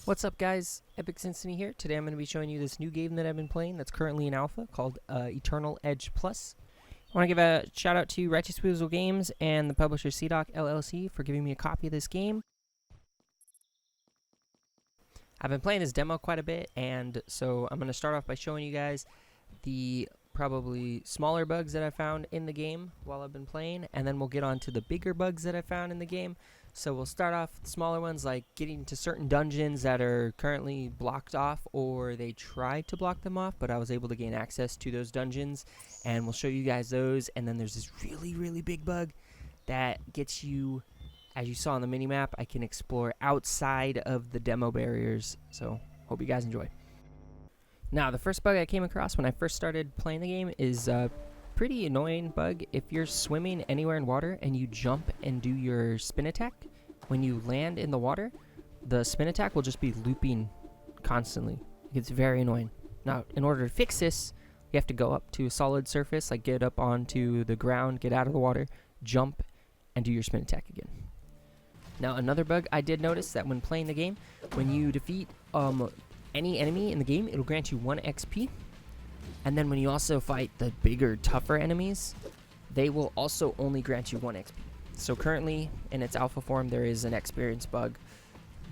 What's up, guys? EpicSenseney here. Today I'm going to be showing you this new game that I've been playing that's currently in alpha called Eternal Edge Plus. I want to give a shout out to Righteous Weasel Games and the publisher SedocLLC for giving me a copy of this game. I've been playing this demo quite a bit, and so I'm going to start off by showing you guys the probably smaller bugs that I found in the game while I've been playing, and then we'll get on to the bigger bugs that I found in the game. So we'll start off with smaller ones, like getting to certain dungeons that are currently blocked off, or they tried to block them off, but I was able to gain access to those dungeons, and we'll show you guys those. And then there's this really big bug that gets you, as you saw on the minimap, I can explore outside of the demo barriers, so hope you guys enjoy. Now, the first bug I came across when I first started playing the game is a pretty annoying bug. If you're swimming anywhere in water and you jump and do your spin attack, when you land in the water, the spin attack will just be looping constantly. It's very annoying. Now, in order to fix this, you have to go up to a solid surface, like get up onto the ground, get out of the water, jump, and do your spin attack again. Now, another bug I did notice that when playing the game, when you defeat any enemy in the game, it'll grant you 1 XP. And then when you also fight the bigger, tougher enemies, they will also only grant you 1 XP. So currently, in its alpha form, there is an experience bug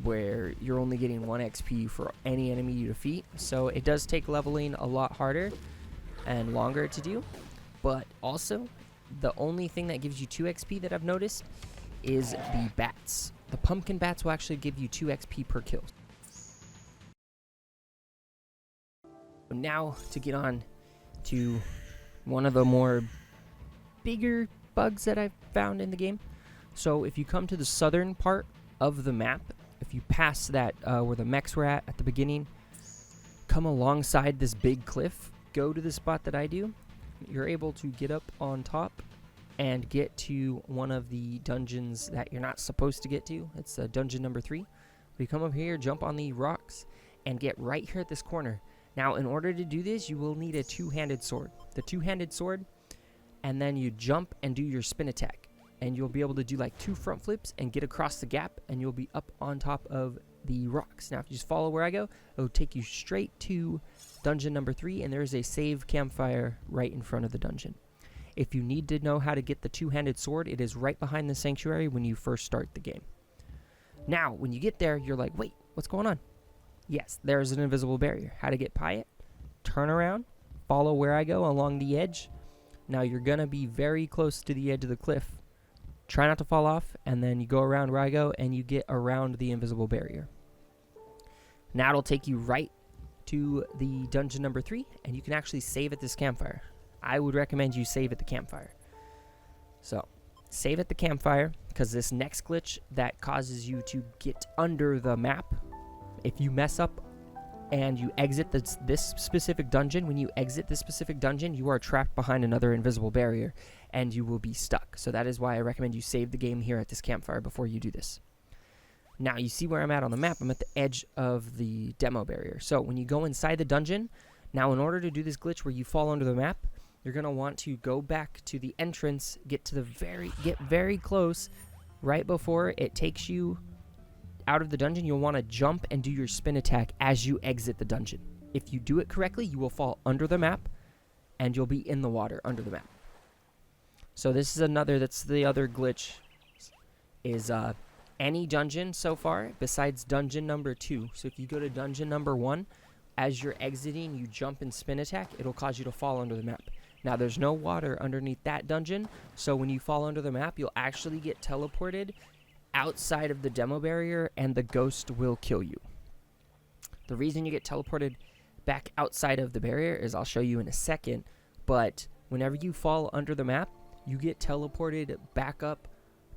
where you're only getting 1 XP for any enemy you defeat. So it does take leveling a lot harder and longer to do. But also, the only thing that gives you 2 XP that I've noticed is the bats. The pumpkin bats will actually give you 2 XP per kill. Now to get on to one of the more bigger bugs that I've found in the game. So if you come to the southern part of the map, if you pass that where the mechs were at the beginning, come alongside this big cliff, go to the spot that I do, you're able to get up on top and get to one of the dungeons that you're not supposed to get to. It's dungeon number 3. You come up here, jump on the rocks, and get right here at this corner. Now, in order to do this, you will need a two-handed sword. The two-handed sword, and then you jump and do your spin attack. And you'll be able to do like 2 front flips and get across the gap, and you'll be up on top of the rocks. Now, if you just follow where I go, it'll take you straight to dungeon number 3, and there is a save campfire right in front of the dungeon. If you need to know how to get the two-handed sword, it is right behind the sanctuary when you first start the game. Now, when you get there, you're like, wait, what's going on? Yes, there's an invisible barrier. How to get by it? Turn around, follow where I go along the edge. Now you're going to be very close to the edge of the cliff. Try not to fall off, and then you go around where I go, and you get around the invisible barrier. Now it'll take you right to the dungeon number 3, and you can actually save at this campfire. I would recommend you save at the campfire. So, save at the campfire, because this next glitch that causes you to get under the map, if you mess up and you exit this specific dungeon, when you exit this specific dungeon, you are trapped behind another invisible barrier, and you will be stuck. So that is why I recommend you save the game here at this campfire before you do this. Now, you see where I'm at on the map. I'm at the edge of the demo barrier. So when you go inside the dungeon, now in order to do this glitch where you fall under the map, you're going to want to go back to the entrance, get very close right before it takes you out of the dungeon. You'll want to jump and do your spin attack as you exit the dungeon. If you do it correctly, you will fall under the map and you'll be in the water under the map. So this is that's the other glitch, is any dungeon so far besides dungeon number 2. So if you go to dungeon number 1, as you're exiting, you jump and spin attack, it'll cause you to fall under the map. Now there's no water underneath that dungeon, so when you fall under the map, you'll actually get teleported outside of the demo barrier, and the ghost will kill you. The reason you get teleported back outside of the barrier is I'll show you in a second, but whenever you fall under the map, you get teleported back up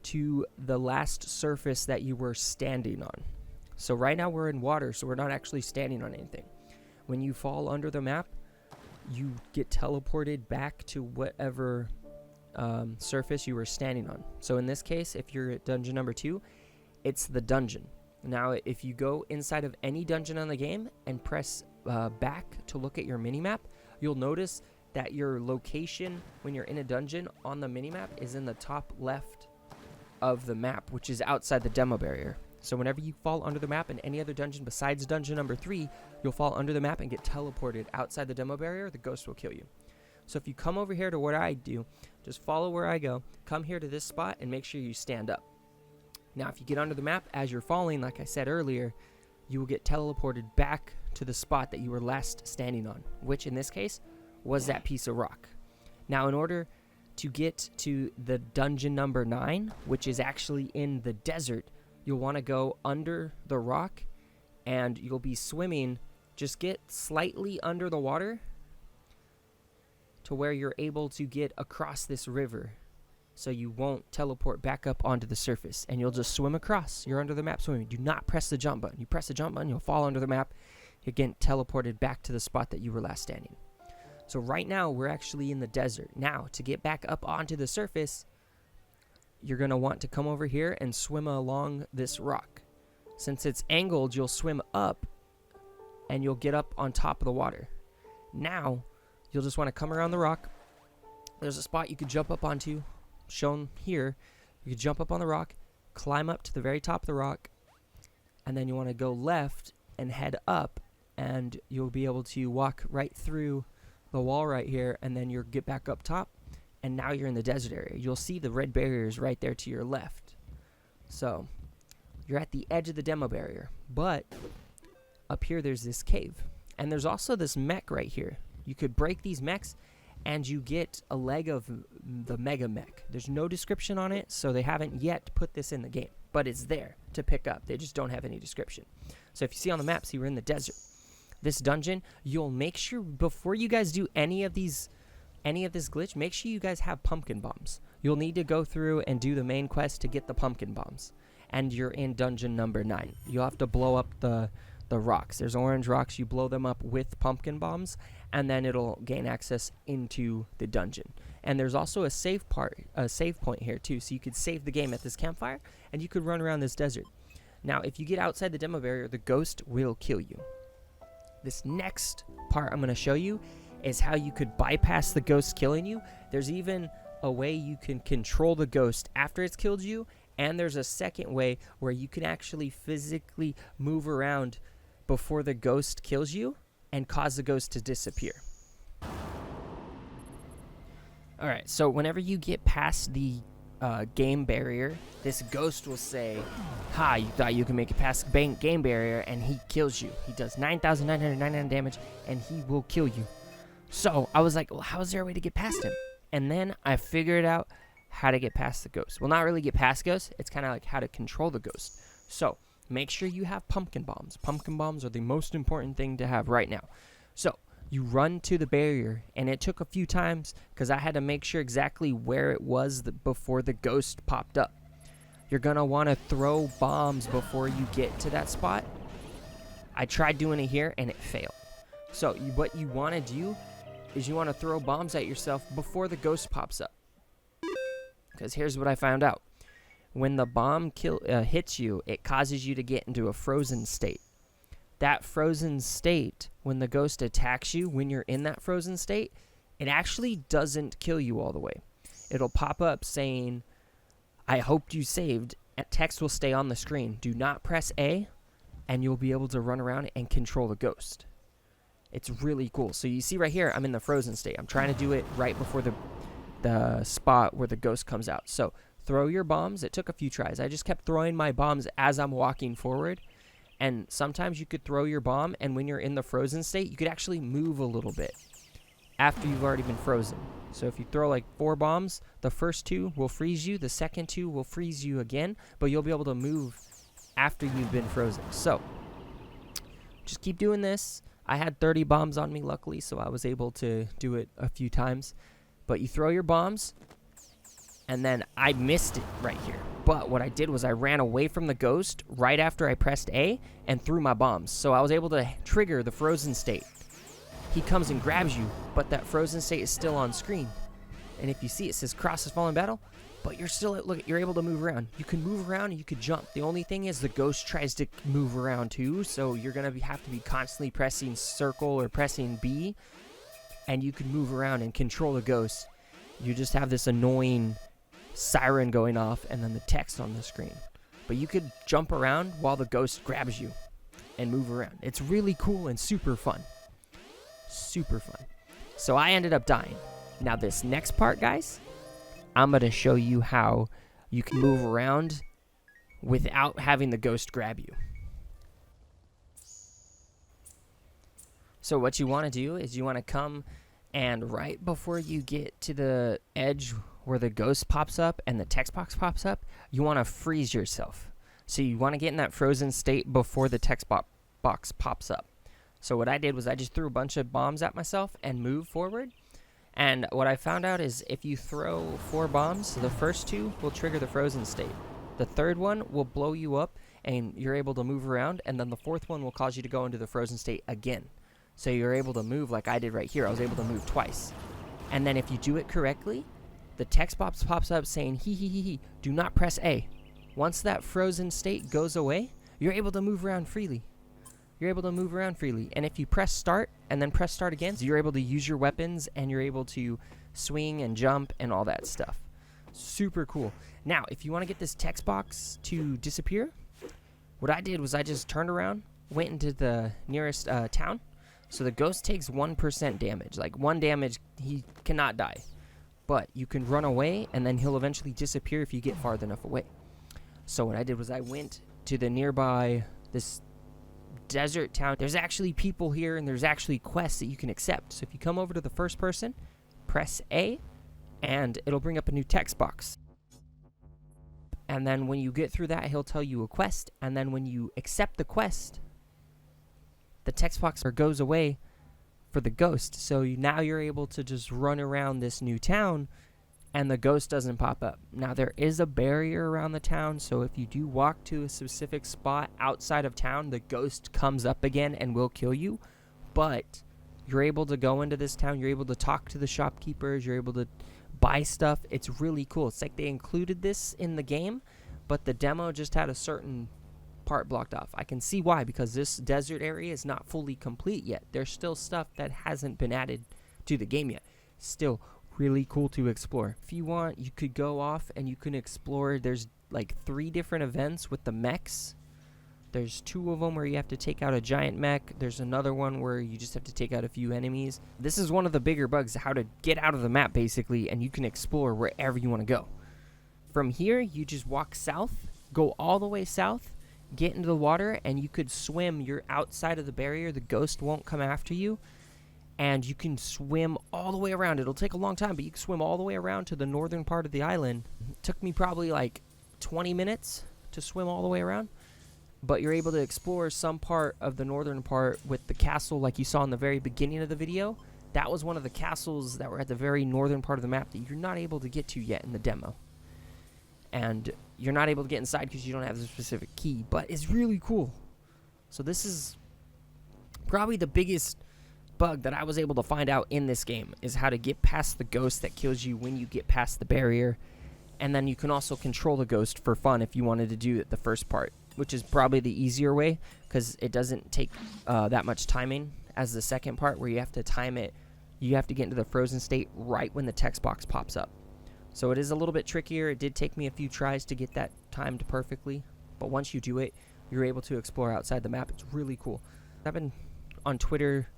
to the last surface that you were standing on. So right now we're in water, so we're not actually standing on anything. When you fall under the map, you get teleported back to whatever surface you were standing on. So in this case, if you're at dungeon number 2, it's the dungeon. Now, if you go inside of any dungeon on the game and press back to look at your minimap, you'll notice that your location when you're in a dungeon on the minimap is in the top left of the map, which is outside the demo barrier. So whenever you fall under the map in any other dungeon besides dungeon number 3, you'll fall under the map and get teleported outside the demo barrier. The ghost will kill you. So if you come over here to what I do, just follow where I go, come here to this spot, and make sure you stand up. Now, if you get under the map as you're falling, like I said earlier, you will get teleported back to the spot that you were last standing on, which in this case was that piece of rock. Now, in order to get to the dungeon number 9, which is actually in the desert, you'll want to go under the rock, and you'll be swimming. Just get slightly under the water to where you're able to get across this river, so you won't teleport back up onto the surface, and you'll just swim across. You're under the map swimming. Do not press the jump button. You press the jump button, you'll fall under the map. You're getting teleported back to the spot that you were last standing. So right now, we're actually in the desert. Now, to get back up onto the surface, you're going to want to come over here and swim along this rock. Since it's angled, you'll swim up, and you'll get up on top of the water. Now, you'll just want to come around the rock. There's a spot you could jump up onto, shown here. You could jump up on the rock, climb up to the very top of the rock, and then you want to go left and head up, and you'll be able to walk right through the wall right here, and then you'll get back up top, and now you're in the desert area. You'll see the red barriers right there to your left. So you're at the edge of the demo barrier, but up here there's this cave, and there's also this mech right here. You could break these mechs, and you get a leg of the mega mech. There's no description on it, so they haven't yet put this in the game, but it's there to pick up. They just don't have any description. So if you see on the map, see we're in the desert. This dungeon, you'll make sure before you guys do any of this glitch, make sure you guys have pumpkin bombs. You'll need to go through and do the main quest to get the pumpkin bombs, and you're in dungeon number 9. You'll have to blow up the rocks. There's orange rocks. You blow them up with pumpkin bombs, and then it'll gain access into the dungeon. And there's also a save point here too, so you could save the game at this campfire, and you could run around this desert. Now, if you get outside the demo barrier, the ghost will kill you. This next part I'm going to show you is how you could bypass the ghost killing you. There's even a way you can control the ghost after it's killed you, and there's a second way where you can actually physically move around before the ghost kills you and cause the ghost to disappear. Alright, so whenever you get past the game barrier, this ghost will say, "Ha, you thought you could make it past the game barrier," and he kills you. He does 9,999 damage, and he will kill you. So I was like, well, how is there a way to get past him? And then I figured out how to get past the ghost. Well, not really get past ghost. It's kind of like how to control the ghost. So make sure you have pumpkin bombs. Pumpkin bombs are the most important thing to have right now. So you run to the barrier, and it took a few times because I had to make sure exactly where it was before the ghost popped up. You're going to want to throw bombs before you get to that spot. I tried doing it here, and it failed. So what you want to do is you want to throw bombs at yourself before the ghost pops up. Because here's what I found out. When the bomb hits you, it causes you to get into a frozen state. That frozen state, when the ghost attacks you, when you're in that frozen state, it actually doesn't kill you all the way. It'll pop up saying, "I hoped you saved." And text will stay on the screen. Do not press A, and you'll be able to run around and control the ghost. It's really cool. So you see right here, I'm in the frozen state. I'm trying to do it right before the spot where the ghost comes out. So throw your bombs. It took a few tries. I just kept throwing my bombs as I'm walking forward. And sometimes you could throw your bomb, and when you're in the frozen state, you could actually move a little bit after you've already been frozen. So if you throw like 4 bombs, the first 2 will freeze you, the second 2 will freeze you again, but you'll be able to move after you've been frozen. So just keep doing this. I had 30 bombs on me, luckily, so I was able to do it a few times. But you throw your bombs, and then I missed it right here. But what I did was I ran away from the ghost right after I pressed A and threw my bombs. So I was able to trigger the frozen state. He comes and grabs you, but that frozen state is still on screen. And if you see, it says cross has fallen battle, but you're still, look, you're able to move around. You can move around and you can jump. The only thing is the ghost tries to move around too, so you're going to have to be constantly pressing circle or pressing B, and you can move around and control the ghost. You just have this annoying siren going off and then the text on the screen. but you could jump around while the ghost grabs you and move around. It's really cool and super fun. Super fun. So I ended up dying. Now this next part, guys, I'm going to show you how you can move around without having the ghost grab you. So what you want to do is you want to come, and right before you get to the edge where the ghost pops up and the text box pops up, you want to freeze yourself. So you want to get in that frozen state before the text box pops up. So what I did was I just threw a bunch of bombs at myself and moved forward. And what I found out is if you throw 4 bombs, the first 2 will trigger the frozen state. The third one will blow you up and you're able to move around, and then the fourth one will cause you to go into the frozen state again. So you're able to move like I did right here. I was able to move twice. And then if you do it correctly, the text box pops up saying, he, do not press A. Once that frozen state goes away, you're able to move around freely. You're able to move around freely. And if you press start and then press start again, so you're able to use your weapons and you're able to swing and jump and all that stuff. Super cool. Now, if you want to get this text box to disappear, what I did was I just turned around, went into the nearest town. So the ghost takes 1% damage. Like 1 damage, he cannot die. But you can run away and then he'll eventually disappear if you get far enough away. So what I did was I went to the nearby, this desert town. There's actually people here and there's actually quests that you can accept. So if you come over to the first person, press A, and it'll bring up a new text box. And then when you get through that, he'll tell you a quest. And then when you accept the quest, the text box goes away for the ghost. So now you're able to just run around this new town and the ghost doesn't pop up. Now there is a barrier around the town, so if you do walk to a specific spot outside of town, the ghost comes up again and will kill you. But you're able to go into this town, you're able to talk to the shopkeepers, you're able to buy stuff. It's really cool. It's like they included this in the game, but the demo just had a certain part blocked off. I can see why, because this desert area is not fully complete yet. There's still stuff that hasn't been added to the game yet. Still really cool to explore. If you want, you could go off and you can explore. There's like 3 different events with the mechs. There's 2 of them where you have to take out a giant mech. There's another one where you just have to take out a few enemies. This is one of the bigger bugs, how to get out of the map basically, and you can explore wherever you want to go. From here, you just walk south, go all the way south, get into the water, and you could swim. You're outside of the barrier. The ghost won't come after you. And you can swim all the way around. It'll take a long time, but you can swim all the way around to the northern part of the island. It took me probably like 20 minutes to swim all the way around. But you're able to explore some part of the northern part with the castle like you saw in the very beginning of the video. That was one of the castles that were at the very northern part of the map that you're not able to get to yet in the demo. And you're not able to get inside because you don't have the specific key. But it's really cool. So this is probably the biggest bug that I was able to find out in this game, is how to get past the ghost that kills you when you get past the barrier. And then you can also control the ghost for fun if you wanted to do it the first part, which is probably the easier way because it doesn't take that much timing as the second part where you have to time it. You have to get into the frozen state right when the text box pops up. So it is a little bit trickier. It did take me a few tries to get that timed perfectly, but once you do it, you're able to explore outside the map. It's really cool. I've been on Twitter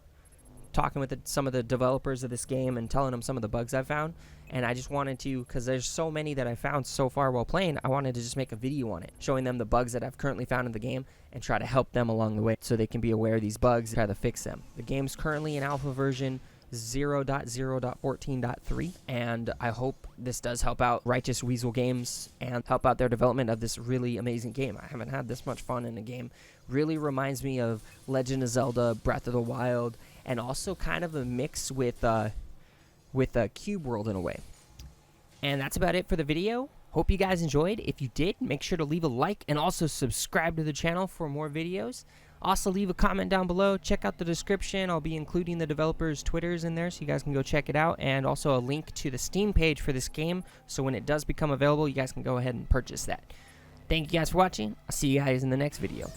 talking with some of the developers of this game and telling them some of the bugs I've found, and I just wanted to, because there's so many that I found so far while playing, I wanted to just make a video on it, showing them the bugs that I've currently found in the game and try to help them along the way so they can be aware of these bugs and try to fix them. The game's currently in alpha version 0.0.14.3, and I hope this does help out Righteous Weasel Games and help out their development of this really amazing game. I haven't had this much fun in a game. Really reminds me of Legend of Zelda, Breath of the Wild, and also kind of a mix with cubeworld in a way. And that's about it for the video. Hope you guys enjoyed. If you did, make sure to leave a like and also subscribe to the channel for more videos. Also, leave a comment down below. Check out the description. I'll be including the developers' Twitters in there so you guys can go check it out. And also a link to the Steam page for this game. So when it does become available, you guys can go ahead and purchase that. Thank you guys for watching. I'll see you guys in the next video.